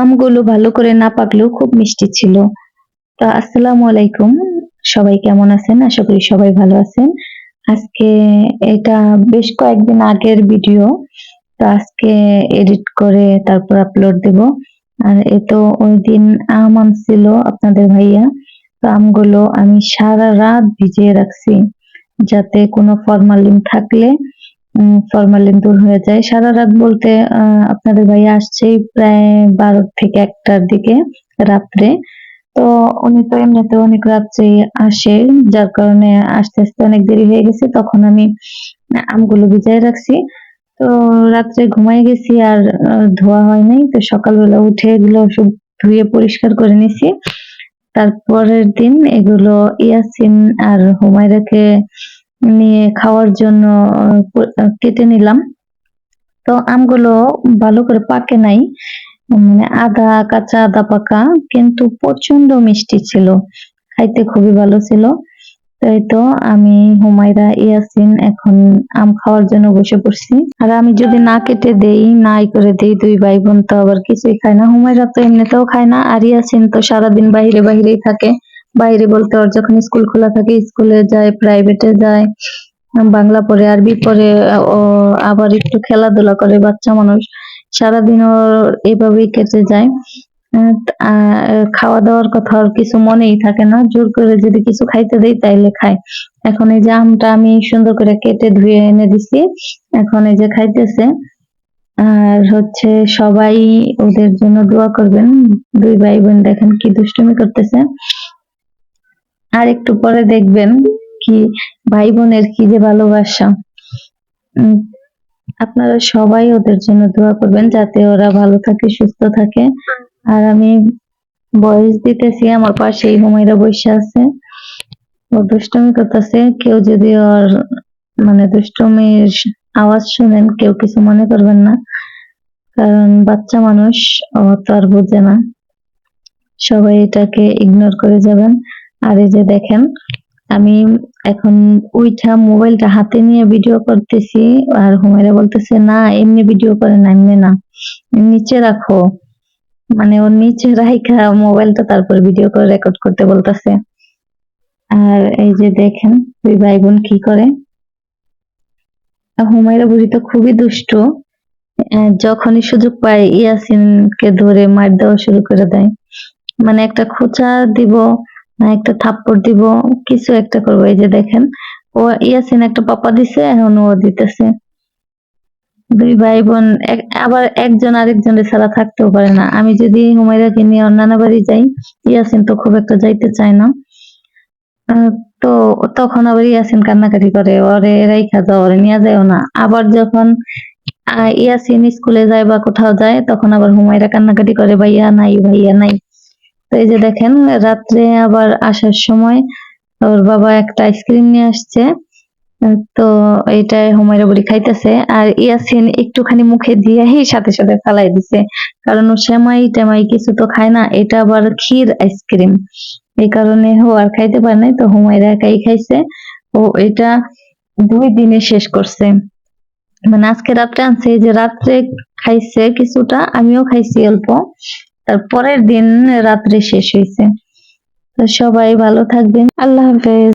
আমগুলো ভালো করে না পাকলেও খুব মিষ্টি ছিল। তো আসসালামু আলাইকুম, সবাই কেমন আছেন? আশা করি সবাই ভালো আছেন। আজকে এটা বেশ কয়েকদিন আগের ভিডিও। তো আজকে এডিট করে তারপর আপলোড দেব। আর এ তো ওই দিন আম আনছিল আপনাদের ভাইয়া। তো আমগুলো আমি সারা রাত ভিজিয়ে রাখছি, যাতে কোনো ফরমালিন থাকলে ফরমালিন দূর হয়ে যায়। সারা রাত বলতে আপনাদের ভাইয়া আসছেই প্রায় 12 থেকে 1টার দিকে রাত্রে। তো উনি তো এমনিতে অনেক রাত্রে আসে, যার কারণে আসতে আসতে অনেক দেরি হয়ে গেছে। তখন আমি আমগুলো ভিজায় রাখছি। তো রাত্রে ঘুমাই গেছি আর ধোয়া হয় নাই। তো সকালবেলা উঠে এগুলো সব ধুয়ে পরিষ্কার করে নিছি। তারপরের দিন এগুলো ইয়াসিন আর হুমায়রাকে নিয়ে খাওয়ার জন্য কেটে নিলাম। তো আমগুলো ভালো করে পাকে নাই, মানে আধা কাঁচা আধা পাকা, কিন্তু প্রচন্ড মিষ্টি ছিল, খাইতে খুবই ভালো ছিল। তাই তো আমি, হুমায়রা, ইয়াসিন এখন আম খাওয়ার জন্য বসে পড়ছি। আর আমি যদি না কেটে দেই, নাই করে দেই, দুই ভাই বোন তো আবার কিছুই খায় না। হুমায়রা তো এমনিতেও খায় না, আর ইয়াসিন তো সারাদিন বাইরে বাইরেই থাকে। বাইরে বলতে ওর যখন স্কুল খোলা থাকে স্কুলে যায়, প্রাইভেটে যায়, বাংলা পড়ে, আরবি পড়ে, ও আবার একটু খেলাধুলা করে, বাচ্চা মানুষ। সারাদিন ওর এভাবেই কেটে যায়। খাওয়া দাওয়ার কথা আর কিছু মনেই থাকে না। জোর করে যদি কিছু খাইতে দেই তাইলে খায়। এখন এই যে আমটা আমি সুন্দর করে কেটে ধুয়ে এনে দিছি, এখন এই যে খাইতেছে। আর হচ্ছে সবাই ওদের জন্য দোয়া করবেন। দুই ভাই বোন দেখেন কি দুষ্টুমি করতেছে। আর একটু পরে দেখবেন কি ভাই বোনের কি যে ভালোবাসা। উম, আপনারা সবাই ওদের জন্য দোয়া করবেন যাতে ওরা ভালো থাকে, সুস্থ থাকে। আর আমি ভয়েস দিতেছি, আমার পাশেই হুমায়রা বসে আছে, ও দুষ্টুমি করতেছে। কেউ যদি ওর মানে দুষ্টুমির আওয়াজ শুনেন, কেউ কিছু মনে করবেন না, কারণ বাচ্চা মানুষ, ও তো আর বোঝে না। সবাই এটাকে ইগনোর করে যাবেন। আর এই যে দেখেন, আমি এখন উইঠা মোবাইলটা হাতে নিয়ে ভিডিও করতেছি, আর হুমায়রা বলতেছে না এমনি ভিডিও করে না, এমনি না, নিচে রাখো। মানে ওর নিচে রাইখা মোবাইলটা তারপর ভিডিও করে রেকর্ড করতে বলতেছে। আর এই যে দেখেন দুই ভাই বোন কি করে। হুমায়রা বুড়ি তো খুবই দুষ্ট, যখনই সুযোগ পায় ইয়াসিনকে ধরে মার দেওয়া শুরু করে দেয়। মানে একটা খোঁচা দিব, না একটা থাপ্পড় দিব, কিছু একটা করবো। এই যে দেখেন, ও ইয়াসিন একটা পাপা দিছে, এখন ও দিতেছে। দুই ভাই বোন আবার একজন আরেকজনের ছাড়া থাকতেও পারে না। আমি যদি হুমায়রাকে নিয়ে ওর নানা বাড়ি যাই, ইয়াসিন তো খুব একটা যাইতে চায় না। আহ, তো তখন আবার ইয়াসিন কান্নাকাটি করে, ওরে রাইখা যাও, ওরে নিয়ে যাও না। আবার যখন ইয়াসিন স্কুলে যায় বা কোথাও যায়, তখন আবার হুমায়রা কান্নাকাটি করে, ভাইয়া নাই, ভাইয়া নাই। তো এই যে দেখেন, রাত্রে আবার আসার সময় ওর বাবা একটা আইসক্রিম নিয়ে আসছে। তো এইটা হুমায়রা বুড়ি খাইতেছে, আর ইয়াসিন একটুখানি মুখে দিয়ে সাথে সাথে ফালাই দিছে, কারণ ও সেমাই টেমাই কিছু তো খায় না। এটা আবার ক্ষীর আইসক্রিম, এই কারণে ও আর খাইতে পারে নাই। তো হুমায়রা একাই খাইছে। ও এটা 2 দিনে শেষ করছে। মানে আজকে রাত্রে আনছে, এই যে রাত্রে খাইছে কিছুটা, আমিও খাইছি অল্প। তারপরের দিন রাত্রে শেষ হয়েছে। তো সবাই ভালো থাকবেন, আল্লাহ হাফেজ।